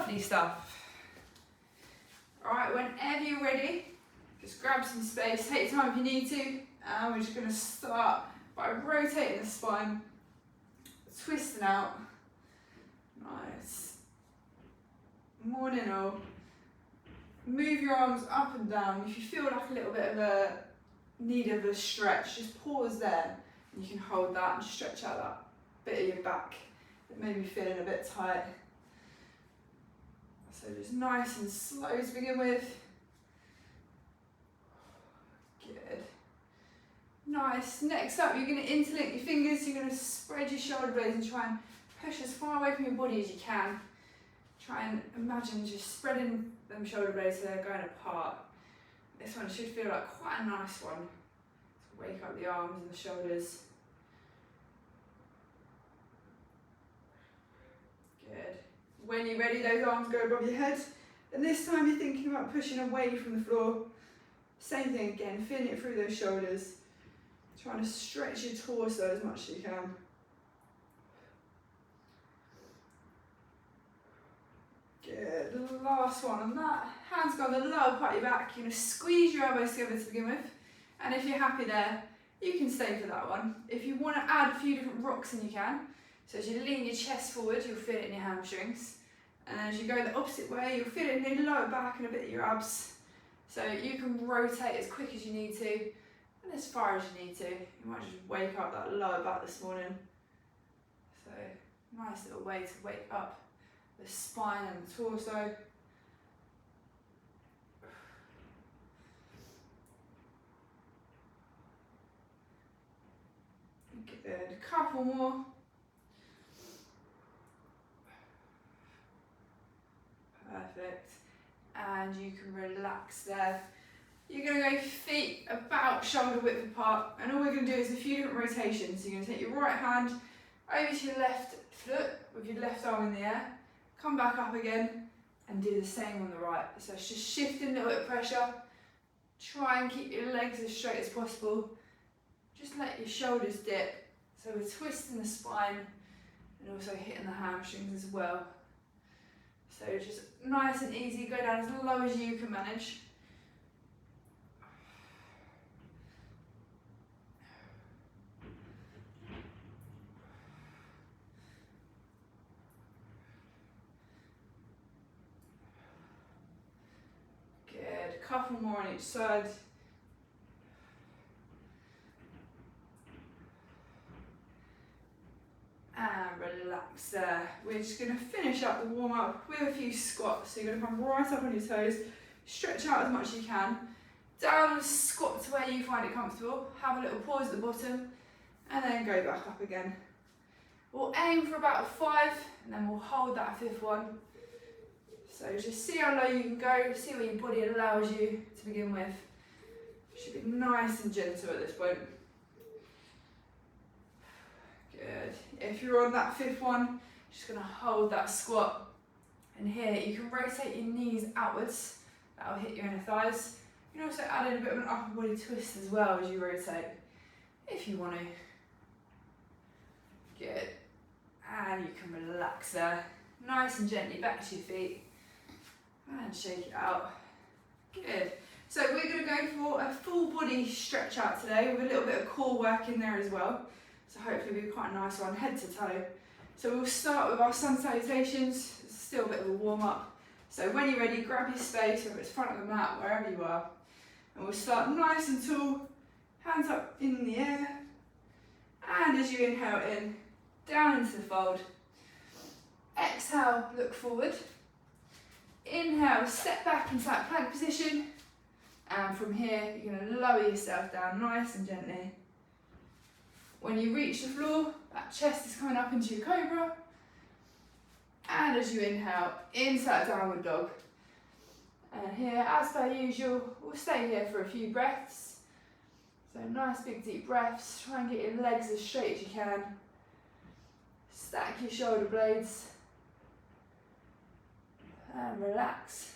Lovely stuff. Alright, whenever you're ready, just grab some space, take your time if you need to, and we're just going to start by rotating the spine, twisting out. Nice. More in all. Move your arms up and down. If you feel like a little bit of a need of a stretch, just pause there. And you can hold that and stretch out that bit of your back that may be feeling a bit tight. So just nice and slow to begin with. Good. Nice. Next up, you're going to interlink your fingers. You're going to spread your shoulder blades and try and push as far away from your body as you can. Try and imagine just spreading them shoulder blades so they're going apart. This one should feel like quite a nice one. To wake up the arms and the shoulders. Good. When you're ready, those arms go above your head. And this time you're thinking about pushing away from the floor. Same thing again, feeling it through those shoulders. Trying to stretch your torso as much as you can. Good, last one on that. Hands go on the lower part of your back. You're going to squeeze your elbows together to begin with. And if you're happy there, you can stay for that one. If you want to add a few different rocks in, you can. So as you lean your chest forward, you'll feel it in your hamstrings. And as you go the opposite way, you'll feel it in your lower back and a bit of your abs. So you can rotate as quick as you need to, and as far as you need to. You might just wake up that lower back this morning. So nice little way to wake up the spine and the torso. Good, a couple more. Perfect. And you can relax there. You're going to go feet about shoulder width apart, and all we're going to do is a few different rotations. So you're going to take your right hand over to your left foot with your left arm in the air, come back up again and do the same on the right. So it's just shifting a little bit of pressure. Try and keep your legs as straight as possible. Just let your shoulders dip. So we're twisting the spine and also hitting the hamstrings as well. So just nice and easy, go down as low as you can manage. Good, a couple more on each side. And relax there. We're just going to finish up the warm up with a few squats. So you're going to come right up on your toes, stretch out as much as you can, down and squat to where you find it comfortable. Have a little pause at the bottom and then go back up again. We'll aim for about 5 and then we'll hold that 5th one. So just see how low you can go, see what your body allows you to begin with. Should be nice and gentle at this point. Good. If you're on that 5th one, just going to hold that squat. And here you can rotate your knees outwards. That'll hit your inner thighs. You can also add in a bit of an upper body twist as well as you rotate, if you want to. Good. And you can relax there. Nice and gently back to your feet. And shake it out. Good. So we're going to go for a full body stretch out today with a little bit of core work in there as well. So hopefully it'll be quite a nice one, head to toe. So we'll start with our sun salutations. It's still a bit of a warm up. So when you're ready, grab your space, whether it's front of the mat, wherever you are. And we'll start nice and tall, hands up in the air. And as you inhale in, down into the fold. Exhale, look forward. Inhale, step back into that plank position. And from here, you're going to lower yourself down nice and gently. When you reach the floor, that chest is coming up into your cobra. And as you inhale, into that downward dog. And here, as per usual, we'll stay here for a few breaths. So nice big deep breaths. Try and get your legs as straight as you can. Stack your shoulder blades. And relax.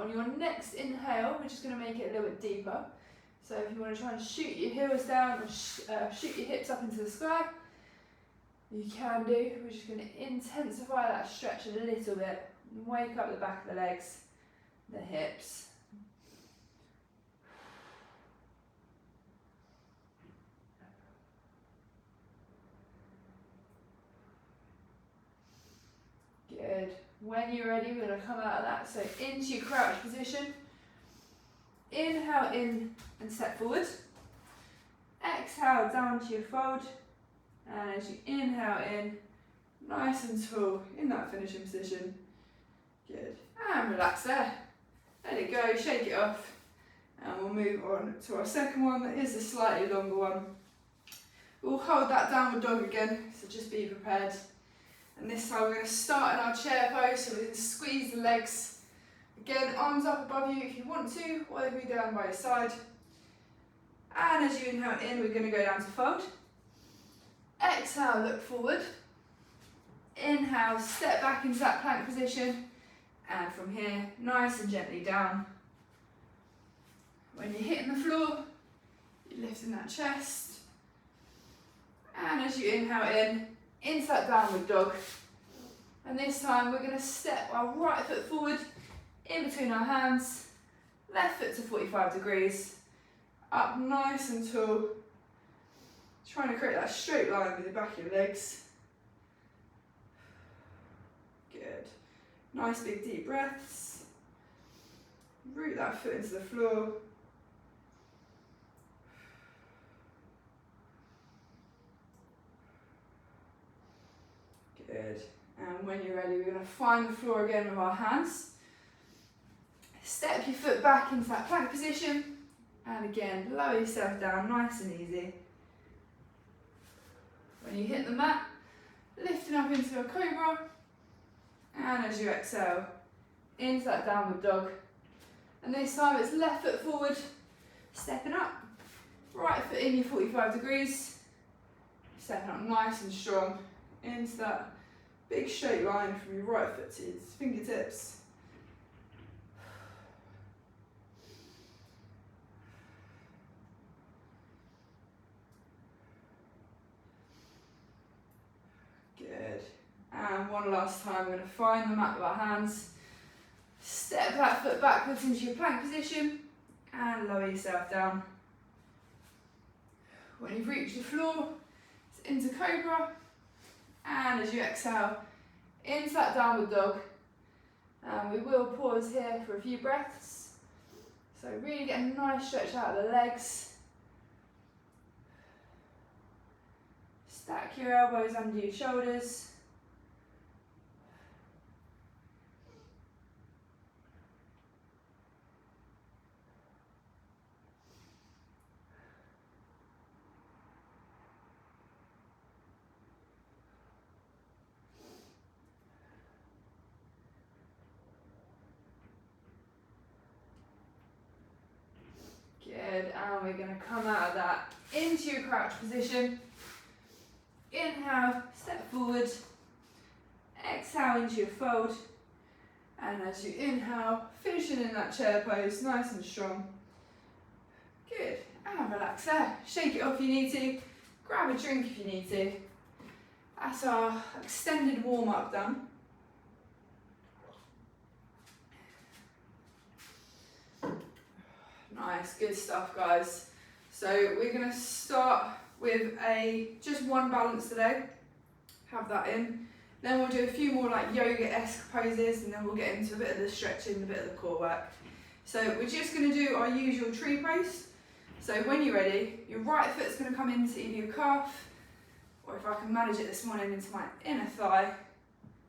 On your next inhale, we're just going to make it a little bit deeper. So if you want to try and shoot your heels down or shoot your hips up into the sky, you can do. We're just going to intensify that stretch a little bit. Wake up the back of the legs, the hips. Good. When you're ready, we're going to come out of that. So into your crouch position. Inhale in and step forward. Exhale down to your fold. And as you inhale in, nice and tall in that finishing position. Good. And relax there. Let it go, shake it off. And we'll move on to our second one that is a slightly longer one. We'll hold that downward dog again, so just be prepared. And this time we're going to start in our chair pose, so we can squeeze the legs. Again, arms up above you if you want to, or they can be down by your side. And as you inhale in, we're going to go down to fold. Exhale, look forward. Inhale, step back into that plank position. And from here, nice and gently down. When you're hitting the floor, you're lifting that chest. And as you inhale in, into that downward dog. And this time we're going to step our right foot forward in between our hands, left foot to 45 degrees, up nice and tall, trying to create that straight line with the back of your legs. Good. Nice big deep breaths. Root that foot into the floor. Good. And when you're ready, we're going to find the floor again with our hands. Step your foot back into that plank position. And again, lower yourself down nice and easy. When you hit the mat, lifting up into a cobra. And as you exhale, into that downward dog. And this time it's left foot forward, stepping up. Right foot in your 45 degrees. Stepping up nice and strong into that big straight line from your right foot to your fingertips. Good. And one last time, we're going to find the mat with our hands. Step that foot backwards into your plank position and lower yourself down. When you've reached the floor, it's into cobra. And as you exhale, into that downward dog. And we will pause here for a few breaths. So really get a nice stretch out of the legs. Stack your elbows under your shoulders. Good, and we're going to come out of that into your crouch position. Inhale, step forward. Exhale into your fold. And as you inhale, finishing in that chair pose, nice and strong. Good, and relax there. Shake it off if you need to. Grab a drink if you need to. That's our extended warm-up done. Nice, good stuff, guys. So we're going to start with just one balance today. Have that in. Then we'll do a few more like yoga-esque poses, and then we'll get into a bit of the stretching, a bit of the core work. So we're just going to do our usual tree pose. So when you're ready, your right foot's going to come into either your calf, or if I can manage it this morning, into my inner thigh,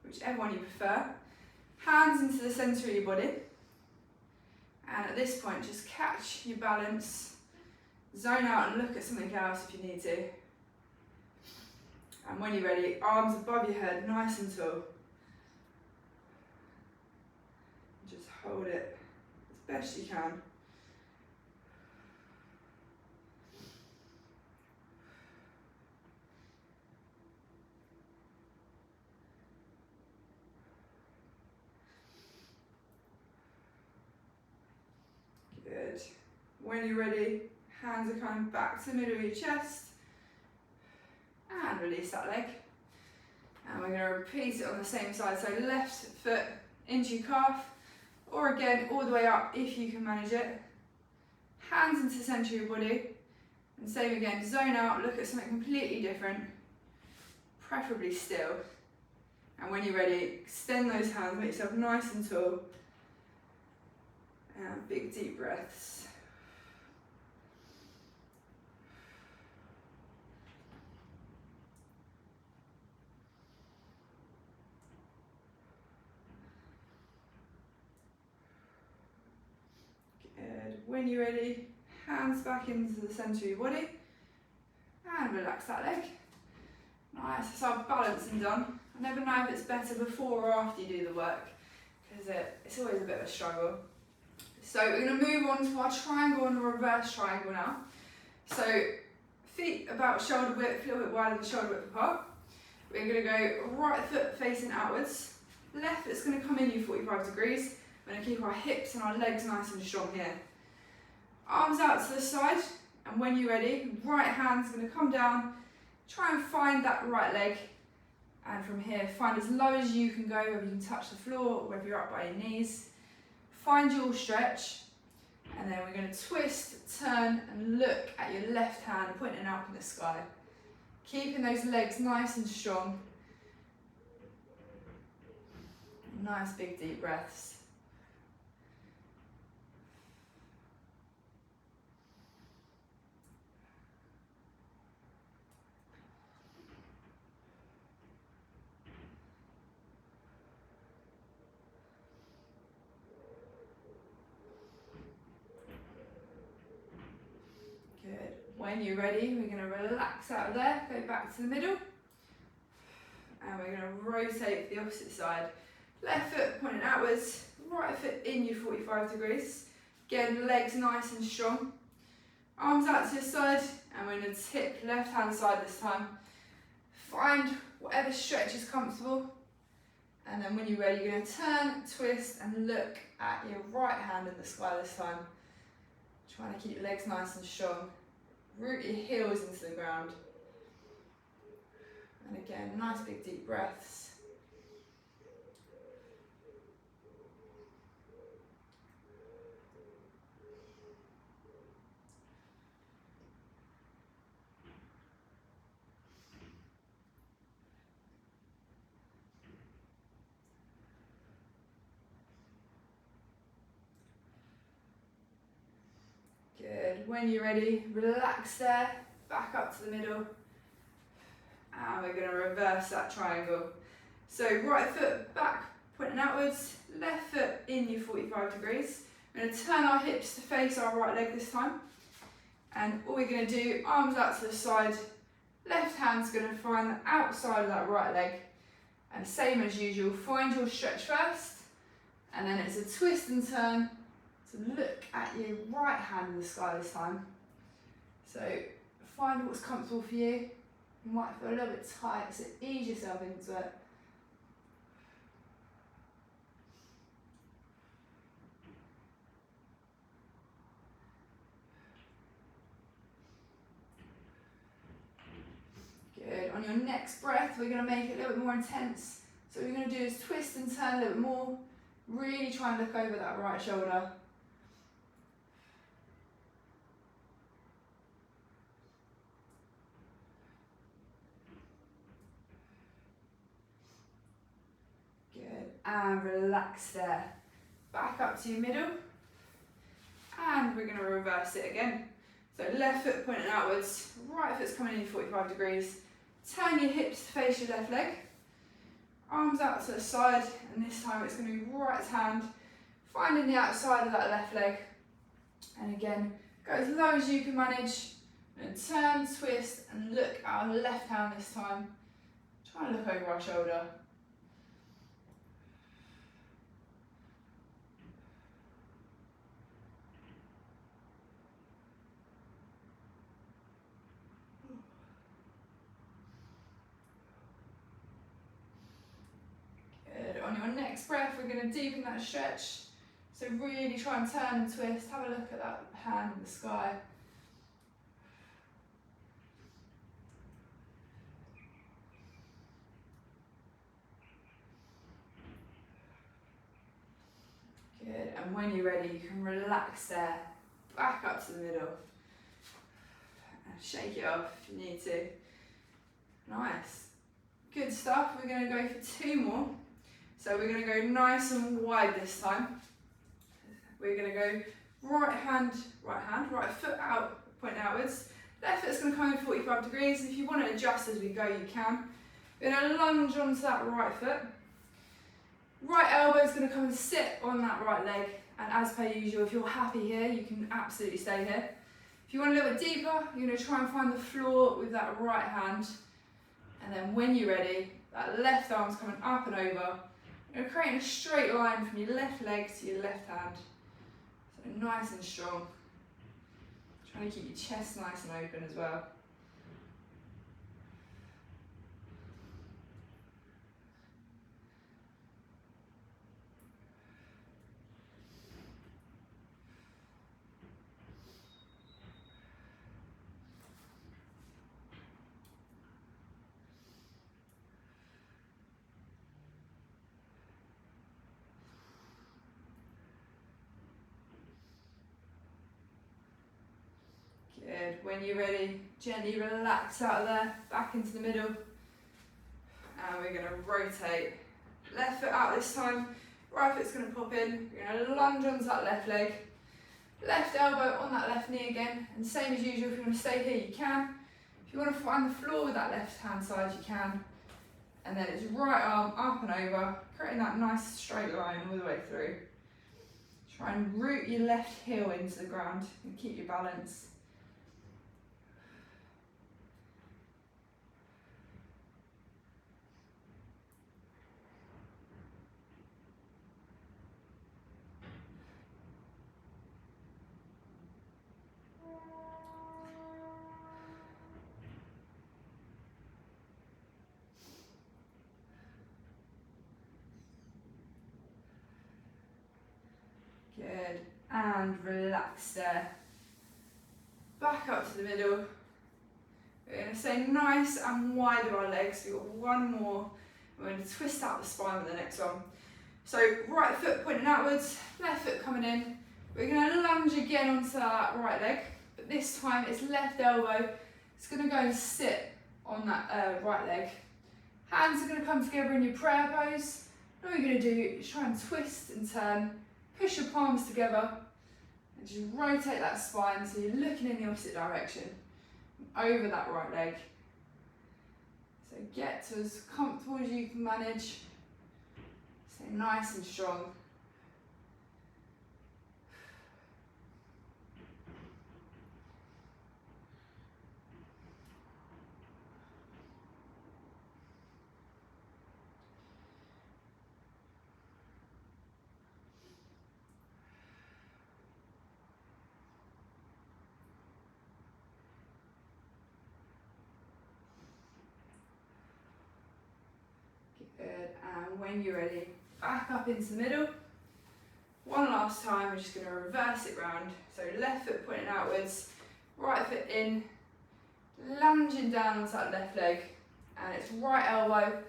whichever one you prefer. Hands into the centre of your body. And at this point, just catch your balance, zone out and look at something else if you need to. And when you're ready, arms above your head, nice and tall. Just hold it as best you can. When you're ready, hands are coming back to the middle of your chest. And release that leg. And we're going to repeat it on the same side. So left foot into your calf, or again, all the way up if you can manage it. Hands into the centre of your body. And same again, zone out, look at something completely different, preferably still. And when you're ready, extend those hands, make yourself nice and tall. And big deep breaths. Good. When you're ready, hands back into the centre of your body. And relax that leg. Nice, that's our balancing done. I never know if it's better before or after you do the work, because it's always a bit of a struggle. So we're going to move on to our triangle and a reverse triangle now. So feet about shoulder width, a little bit wider than shoulder width apart. We're going to go right foot facing outwards. Left foot's going to come in you 45 degrees. We're going to keep our hips and our legs nice and strong here. Arms out to the side, and when you're ready, right hand's going to come down. Try and find that right leg, and from here, find as low as you can go, whether you can touch the floor, or whether you're up by your knees. Find your stretch, and then we're going to twist, turn, and look at your left hand pointing up in the sky. Keeping those legs nice and strong. Nice big deep breaths. Good. When you're ready, we're going to relax out of there, go back to the middle, and we're going to rotate the opposite side. Left foot pointing outwards, right foot in you 45 degrees. Again, legs nice and strong. Arms out to the side, and we're going to tip left hand side this time. Find whatever stretch is comfortable, and then when you're ready, you're going to turn, twist, and look at your right hand in the sky this time. Trying to keep your legs nice and strong. Root your heels into the ground. And again, nice big deep breaths. Good. When you're ready, relax there, back up to the middle, and we're going to reverse that triangle. So right foot back, pointing outwards, left foot in you 45 degrees. We're going to turn our hips to face our right leg this time, and all we're going to do, arms out to the side, left hand's going to find the outside of that right leg, and same as usual, find your stretch first, and then it's a twist and turn. So look at your right hand in the sky this time. So find what's comfortable for you. You might feel a little bit tight, so ease yourself into it. Good. On your next breath, we're going to make it a little bit more intense. So what we're going to do is twist and turn a little bit more. Really try and look over that right shoulder. And relax there. Back up to your middle, and we're going to reverse it again. So left foot pointing outwards, right foot's coming in 45 degrees. Turn your hips to face your left leg, arms out to the side, and this time it's going to be right hand finding the outside of that left leg, and again go as low as you can manage, and turn, twist, and look at our left hand this time. Try and look over our shoulder. On your next breath, we're going to deepen that stretch. So really try and turn and twist. Have a look at that hand in the sky. Good, and when you're ready, you can relax there, back up to the middle. And shake it off if you need to. Nice. Good stuff. We're going to go for 2 more. So we're going to go nice and wide this time. We're going to go right foot out, point outwards. Left foot's going to come in 45 degrees. If you want to adjust as we go, you can. We're going to lunge onto that right foot. Right elbow is going to come and sit on that right leg. And as per usual, if you're happy here, you can absolutely stay here. If you want a little bit deeper, you're going to try and find the floor with that right hand. And then when you're ready, that left arm's coming up and over. You're creating a straight line from your left leg to your left hand. So nice and strong. Trying to keep your chest nice and open as well. Good. When you're ready, gently relax out of there, back into the middle. And we're going to rotate. Left foot out this time, right foot's going to pop in. We're going to lunge onto that left leg. Left elbow on that left knee again. And same as usual, if you want to stay here, you can. If you want to find the floor with that left hand side, you can. And then it's right arm up and over, creating that nice straight line all the way through. Try and root your left heel into the ground and keep your balance. Good, and relax there. Back up to the middle. We're going to stay nice and wide with our legs. We've got 1 more. We're going to twist out the spine with the next one. So right foot pointing outwards, left foot coming in. We're going to lunge again onto that right leg, but this time it's left elbow. It's going to go and sit on that right leg. Hands are going to come together in your prayer pose. What we're going to do is try and twist and turn. Push your palms together and just rotate that spine so you're looking in the opposite direction, over that right leg. So get to as comfortable as you can manage. Stay nice and strong. Good, and when you're ready, back up into the middle. One last time, we're just going to reverse it round. So left foot pointing outwards, right foot in, lunging down onto that left leg, and it's right elbow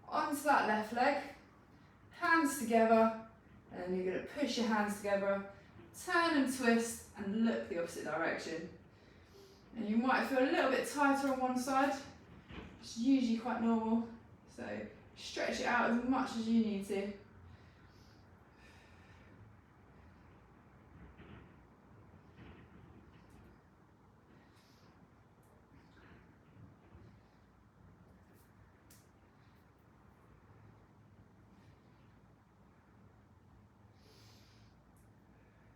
onto that left leg, hands together, and then you're going to push your hands together, turn and twist, and look the opposite direction. And you might feel a little bit tighter on one side, it's usually quite normal, so stretch it out as much as you need to.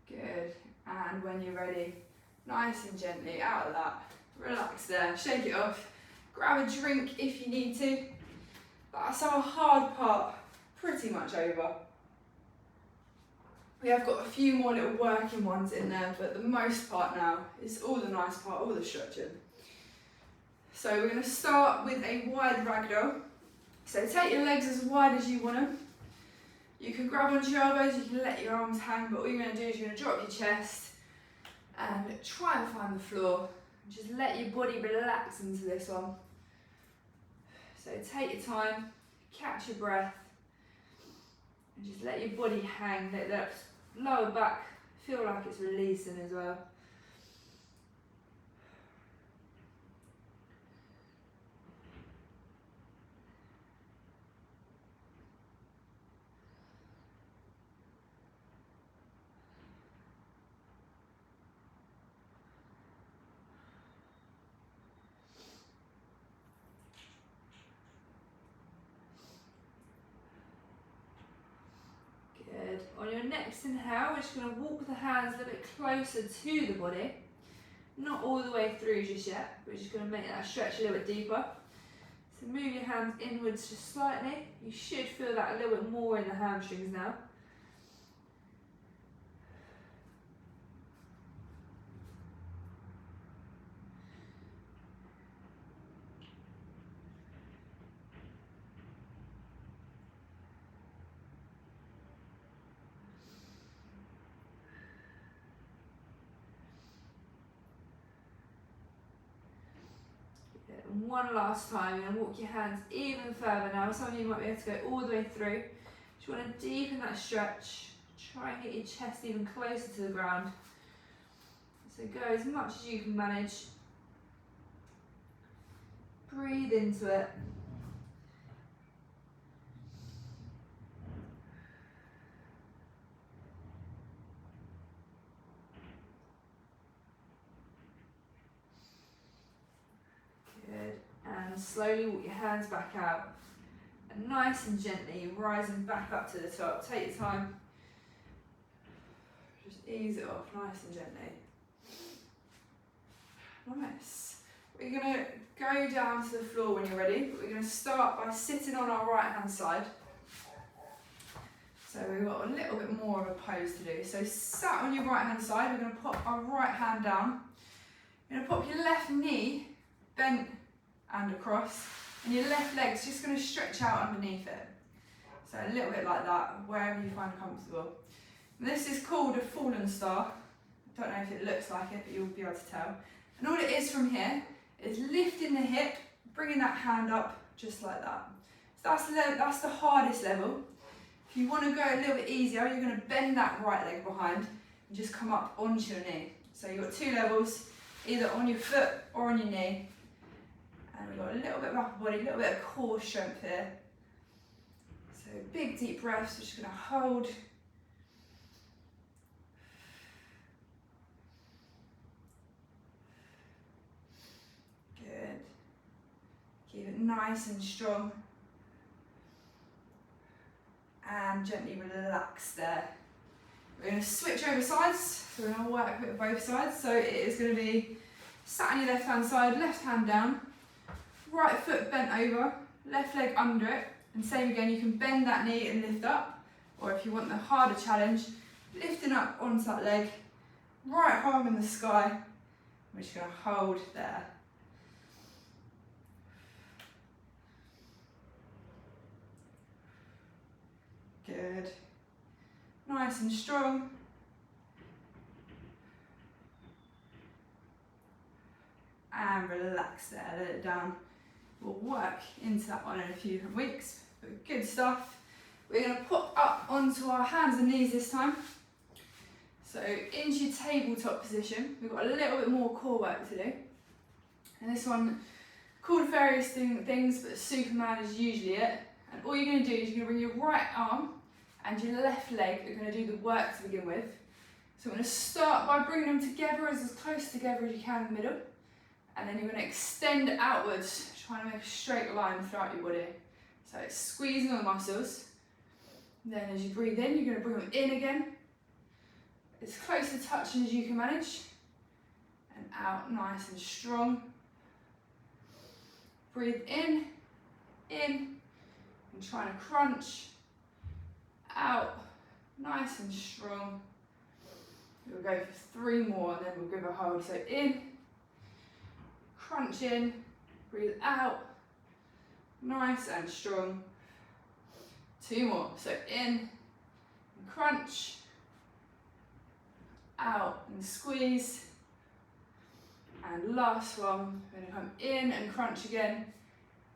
Good, and when you're ready, nice and gently out of that, relax there, shake it off, grab a drink if you need to. That's our hard part pretty much over. We have got a few more little working ones in there, but the most part now is all the nice part, all the stretching. So we're going to start with a wide ragdoll. So take your legs as wide as you want them. You can grab onto your elbows, you can let your arms hang, but all you're going to do is you're going to drop your chest and try and find the floor. Just let your body relax into this one. So take your time, catch your breath, and just let your body hang, let that lower back feel like it's releasing as well. Good. On your next inhale, we're just going to walk the hands a little bit closer to the body. Not all the way through just yet, we're just going to make that stretch a little bit deeper. So move your hands inwards just slightly. You should feel that a little bit more in the hamstrings now. And one last time, you're going to walk your hands even further now. Some of you might be able to go all the way through. Just want to deepen that stretch. Try and get your chest even closer to the ground. So go as much as you can manage. Breathe into it. Good. And slowly walk your hands back out. And nice and gently rising back up to the top. Take your time. Just ease it off nice and gently. Nice. We're going to go down to the floor when you're ready, but we're going to start by sitting on our right hand side. So we've got a little bit more of a pose to do. So sat on your right hand side, we're going to pop our right hand down. You're going to pop your left knee bent and across, and your left leg's just going to stretch out underneath it. So a little bit like that, wherever you find comfortable. This is called a fallen star. I don't know if it looks like it, but you'll be able to tell. And all it is from here is lifting the hip, bringing that hand up just like that. So that's the hardest level. If you want to go a little bit easier, you're going to bend that right leg behind and just come up onto your knee. So you've got two levels, either on your foot or on your knee. And we've got a little bit of upper body, a little bit of core strength here. So big deep breaths, we're just going to hold. Good. Keep it nice and strong. And gently relax there. We're going to switch over sides, so we're going to work with both sides. So it is going to be sat on your left hand side, left hand down, right foot bent over, left leg under it, and same again, you can bend that knee and lift up, or if you want the harder challenge, lifting up onto that leg, right arm in the sky, we're just going to hold there. Good. Nice and strong. And relax there, let it down. We'll work into that one in a few different weeks, but good stuff. We're going to pop up onto our hands and knees this time. So into your tabletop position, we've got a little bit more core work to do. And this one, called various things, but Superman is usually it. And all you're going to do is you're going to bring your right arm and your left leg are going to do the work to begin with. So we're going to start by bringing them together as close together as you can in the middle. And then you're going to extend outwards, trying to make a straight line throughout your body. So it's squeezing all the muscles. And then as you breathe in, you're going to bring them in again, as close to touching as you can manage. And out nice and strong. Breathe in, and trying to crunch. Out, nice and strong. We'll go for 3 more and then we'll give a hold. So in, crunch in, breathe out, nice and strong. 2 more. So in, and crunch, out and squeeze, and last one, we're going to come in and crunch again,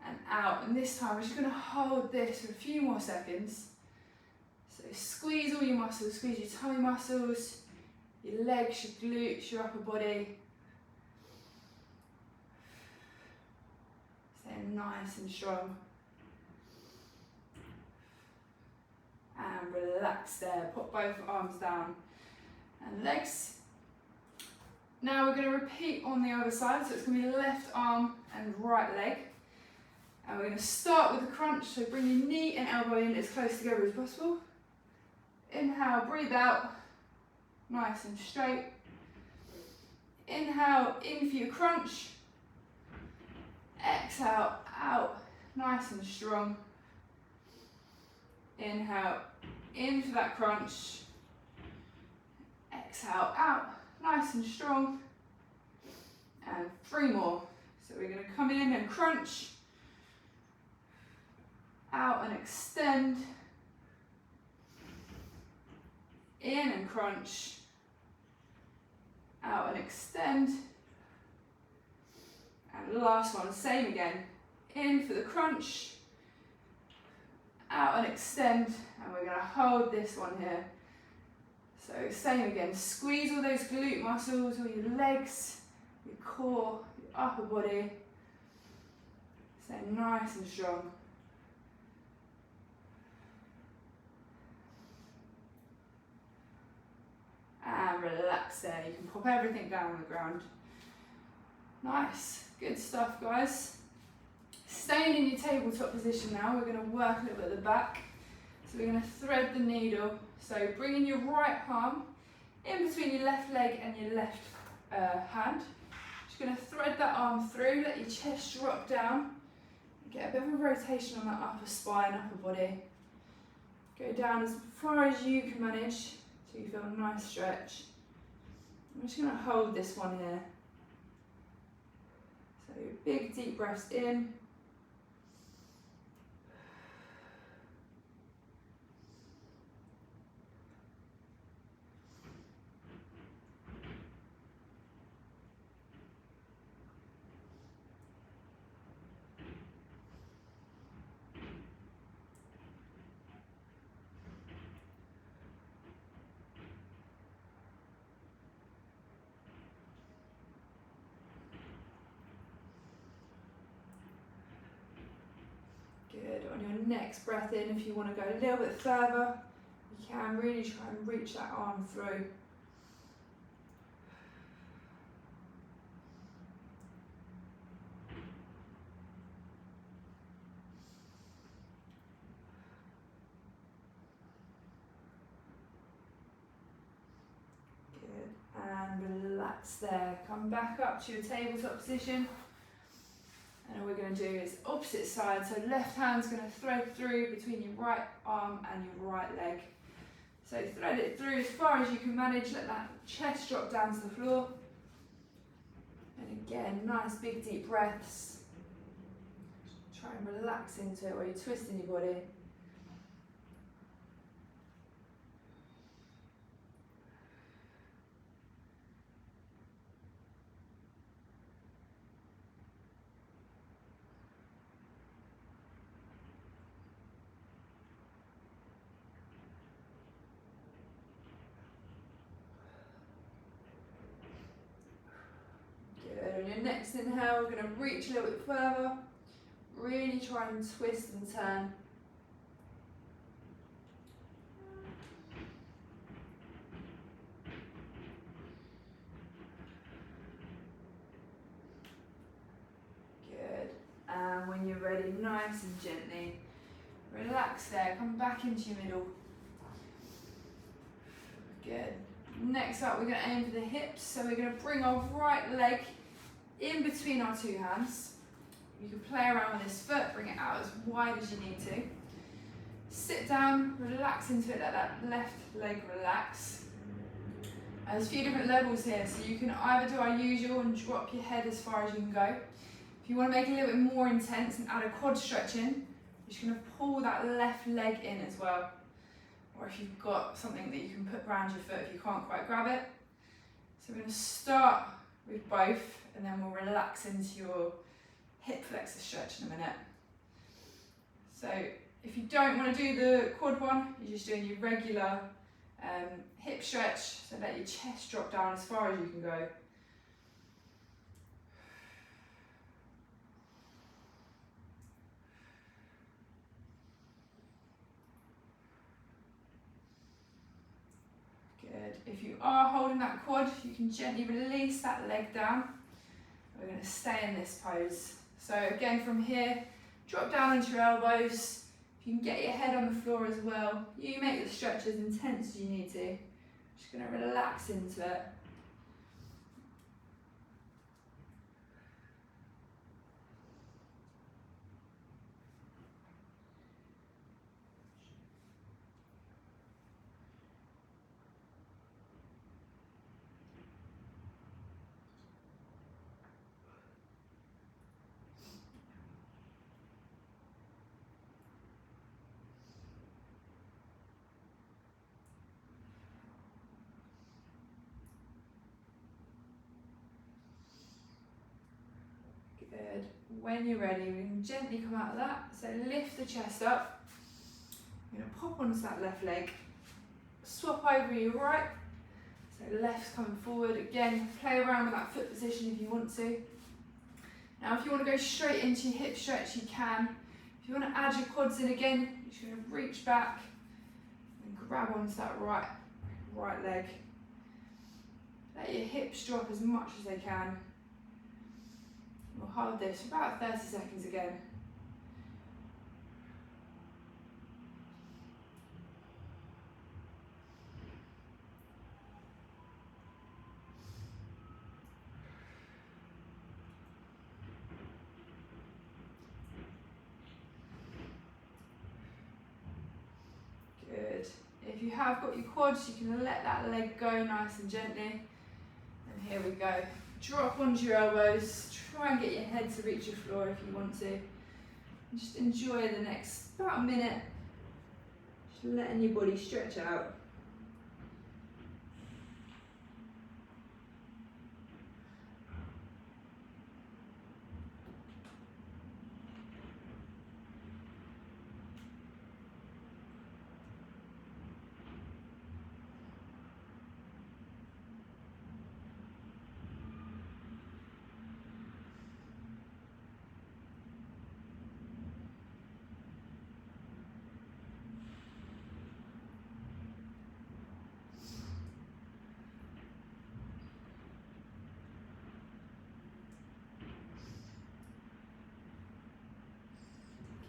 and out, and this time we're just going to hold this for a few more seconds. So squeeze all your muscles, squeeze your tummy muscles, your legs, your glutes, your upper body. Staying nice and strong. And relax there, put both arms down and legs. Now we're going to repeat on the other side, so it's going to be left arm and right leg. And we're going to start with the crunch, so bring your knee and elbow in as close together as possible. Inhale, breathe out, nice and straight. Inhale, in for your crunch. Exhale, out, nice and strong. Inhale, in for that crunch. Exhale, out, nice and strong. And 3 more. So we're going to come in and crunch. Out and extend. In and crunch. Out and extend. And last one, same again. In for the crunch. Out and extend. And we're going to hold this one here. So same again, squeeze all those glute muscles, all your legs, your core, your upper body. Stay nice and strong. And relax there, you can pop everything down on the ground. Nice, good stuff guys. Staying in your tabletop position now, we're going to work a little bit at the back. So we're going to thread the needle. So bringing your right palm in between your left leg and your left hand. Just going to thread that arm through, let your chest drop down. Get a bit of a rotation on that upper spine, upper body. Go down as far as you can manage so you feel a nice stretch. I'm just going to hold this one here. So big deep breaths in. Good. On your next breath in, if you want to go a little bit further, you can really try and reach that arm through. Good. And relax there. Come back up to your tabletop position. And all we're going to do is opposite side, so left hand's going to thread through between your right arm and your right leg. So thread it through as far as you can manage, let that chest drop down to the floor. And again, nice big deep breaths. Try and relax into it while you're twisting your body. On your next inhale, we're going to reach a little bit further. Really try and twist and turn. Good. And when you're ready, nice and gently, relax there. Come back into your middle. Good. Next up, we're going to aim for the hips. So we're going to bring our right leg in between our 2 hands. You can play around with this foot, bring it out as wide as you need to. Sit down, relax into it, let that left leg relax. There's a few different levels here, so you can either do our usual and drop your head as far as you can go. If you want to make it a little bit more intense and add a quad stretch in, you're just going to pull that left leg in as well. or if you've got something that you can put around your foot if you can't quite grab it. So we're going to start with both, and then we'll relax into your hip flexor stretch in a minute. So if you don't want to do the quad one, you're just doing your regular hip stretch, so let your chest drop down as far as you can go. Good. If you are holding that quad, you can gently release that leg down. We're going to stay in this pose. So again, from here, drop down into your elbows. If you can get your head on the floor as well, you make the stretch as intense as you need to. Just going to relax into it. Good. When you're ready, we can gently come out of that. So lift the chest up. You're going to pop onto that left leg. Swap over your right. So left's coming forward. Again, play around with that foot position if you want to. Now if you want to go straight into your hip stretch, you can. If you want to add your quads in again, you're just going to reach back and grab onto that right leg. Let your hips drop as much as they can. We'll hold this for about 30 seconds again. Good. If you have got your quads, you can let that leg go nice and gently. And here we go. Drop onto your elbows. Try and get your head to reach your floor if you want to. And just enjoy the next about a minute. Just letting your body stretch out.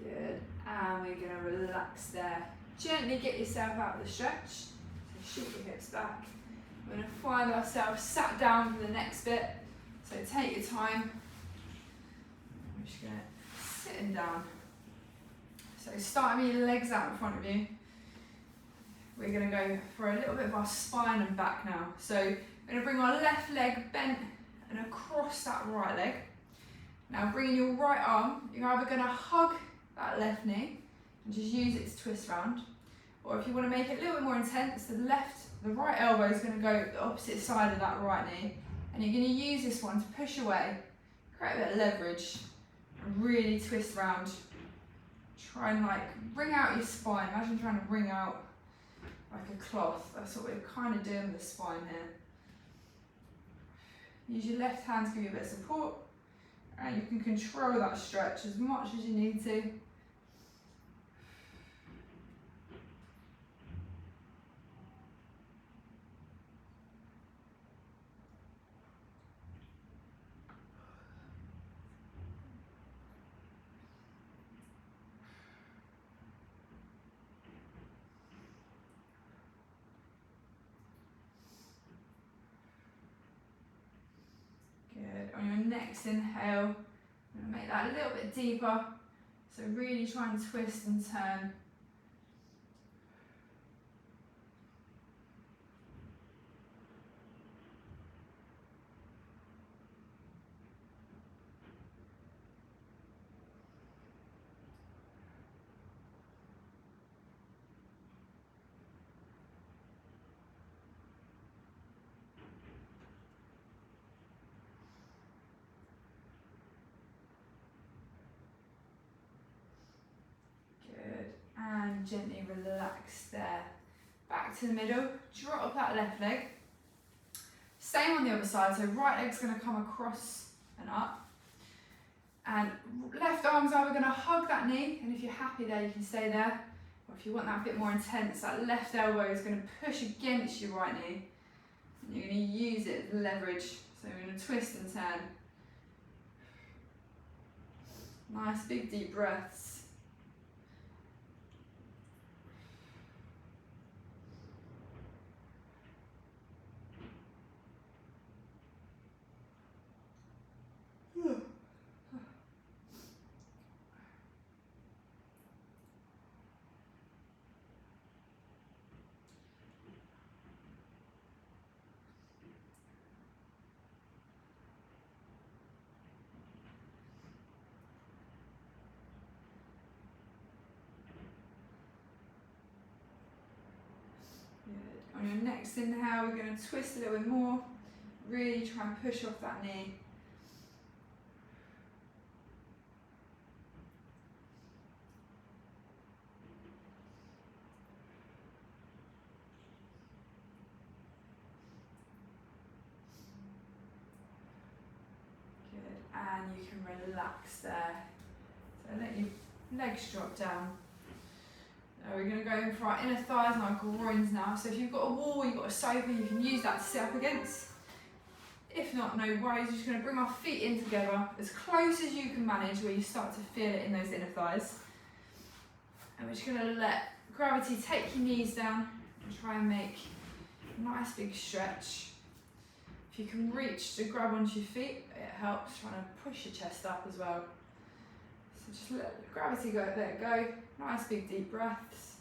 Good, and we're going to relax there. Gently get yourself out of the stretch. So shoot your hips back. We're going to find ourselves sat down for the next bit. So take your time. I'm just going to sitting down. So starting with your legs out in front of you. We're going to go for a little bit of our spine and back now. So we're going to bring our left leg bent and across that right leg. Now bringing your right arm, you're either going to hug that left knee and just use it to twist round, or if you want to make it a little bit more intense, the right elbow is going to go the opposite side of that right knee, and you're going to use this one to push away, create a bit of leverage, and really twist round. Try and wring out your spine. Imagine trying to wring out like a cloth. That's what we're kind of doing with the spine here. Use your left hand to give you a bit of support, and you can control that stretch as much as you need to. Good. On your next inhale, I'm going to make that a little bit deeper. So really try and twist and turn. and gently relax there. Back to the middle, drop that left leg. Same on the other side, so right leg's going to come across and up. And left arm's either going to hug that knee, and if you're happy there, you can stay there. Or if you want that a bit more intense, that left elbow is going to push against your right knee. And you're going to use it as leverage. So we're going to twist and turn. Nice big deep breaths. Good. On your next inhale, we're going to twist a little bit more. Really try and push off that knee. Good. And you can relax there. So let your legs drop down. Now we're going to go in for our inner thighs and our groins now. So if you've got a wall, you've got a sofa, you can use that to sit up against. If not, no worries. We're just going to bring our feet in together as close as you can manage, where you start to feel it in those inner thighs. And we're just going to let gravity take your knees down and try and make a nice big stretch. If you can reach to grab onto your feet, it helps trying to push your chest up as well. So just let gravity go, let it go. Nice big deep breaths.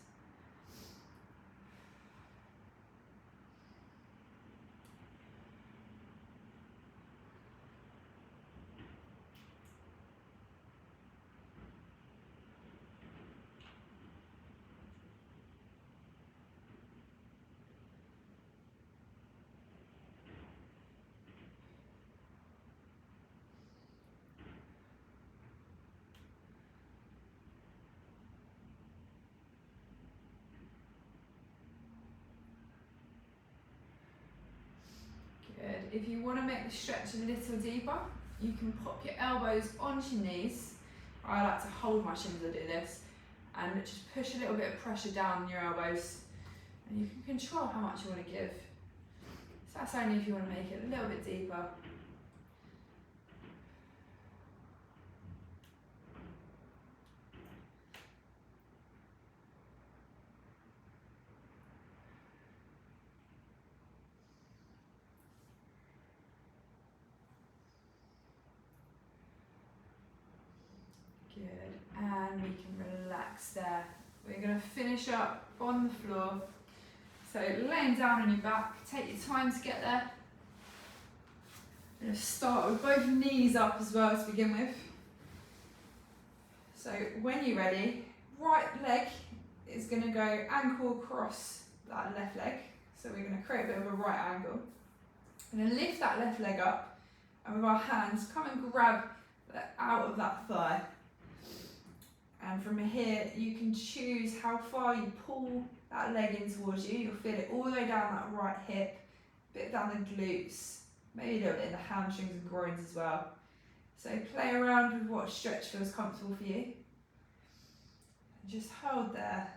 Good. If you want to make the stretch a little deeper, you can pop your elbows onto your knees. I like to hold my shins as I do this, and just push a little bit of pressure down on your elbows, and you can control how much you want to give. So that's only if you want to make it a little bit deeper. Good, and we can relax there. We're going to finish up on the floor. So laying down on your back, take your time to get there. We're going to start with both knees up as well to begin with. So when you're ready, right leg is going to go ankle across that left leg. So we're going to create a bit of a right angle. We're going to lift that left leg up, and with our hands come and grab out of that thigh. And from here, you can choose how far you pull that leg in towards you. You'll feel it all the way down that right hip, a bit down the glutes, maybe a little bit in the hamstrings and groins as well. So play around with what stretch feels comfortable for you. And just hold there.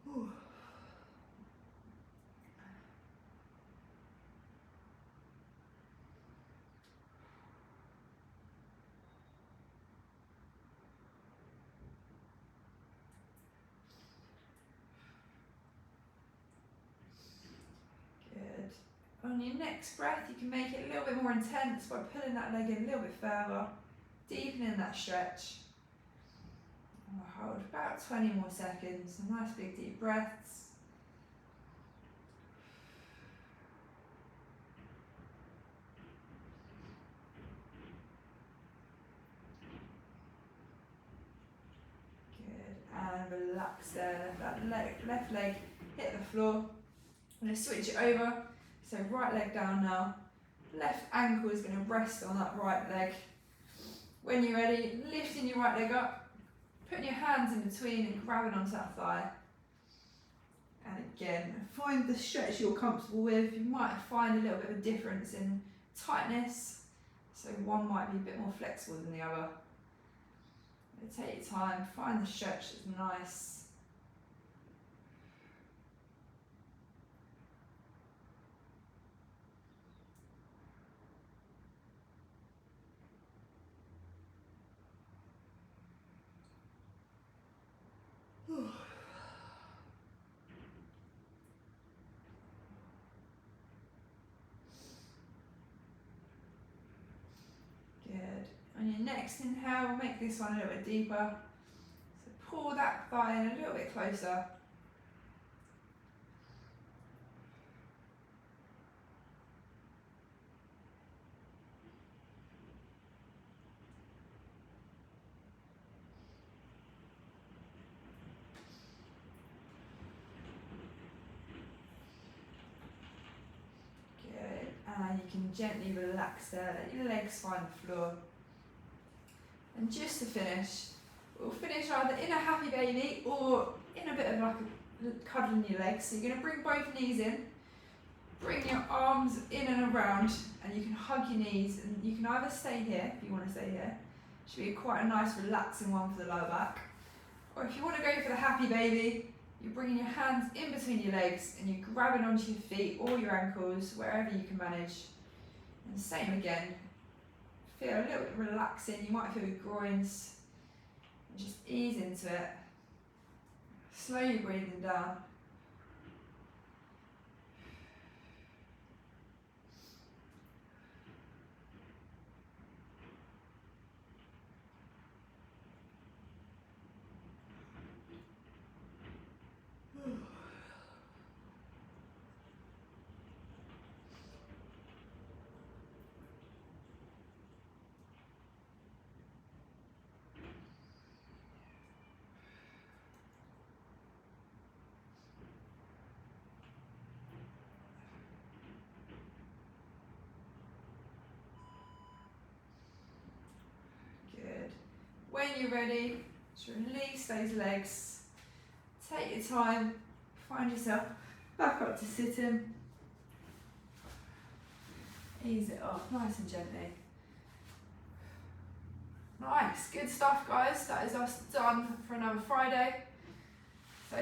Ooh. On your next breath, you can make it a little bit more intense by pulling that leg in a little bit further, deepening that stretch. And we'll hold about 20 more seconds, some nice big deep breaths. Good, and relax there, let that left leg hit the floor. I'm going to switch it over. So right leg down now. Left ankle is going to rest on that right leg. When you're ready, lifting your right leg up, putting your hands in between and grabbing onto that thigh. And again, find the stretch you're comfortable with. You might find a little bit of a difference in tightness. So one might be a bit more flexible than the other. Take your time, find the stretch that's nice. Good. On your next inhale, make this one a little bit deeper. So pull that thigh in a little bit closer. Good. And you can gently relax there, let your legs find the floor. And just to finish, we'll finish either in a happy baby or in a bit of like a cuddling your legs. So you're going to bring both knees in, bring your arms in and around, and you can hug your knees, and you can either stay here if you want to stay here. Should be quite a nice relaxing one for the lower back. Or if you want to go for the happy baby, you're bringing your hands in between your legs and you're grabbing onto your feet or your ankles, wherever you can manage. And same again. Feel a little bit relaxing, you might feel your groins, and just ease into it. Slowly breathing down. When you're ready, just release those legs. Take your time, find yourself back up to sitting. Ease it off nice and gently. Nice, good stuff guys. That is us done for another Friday. So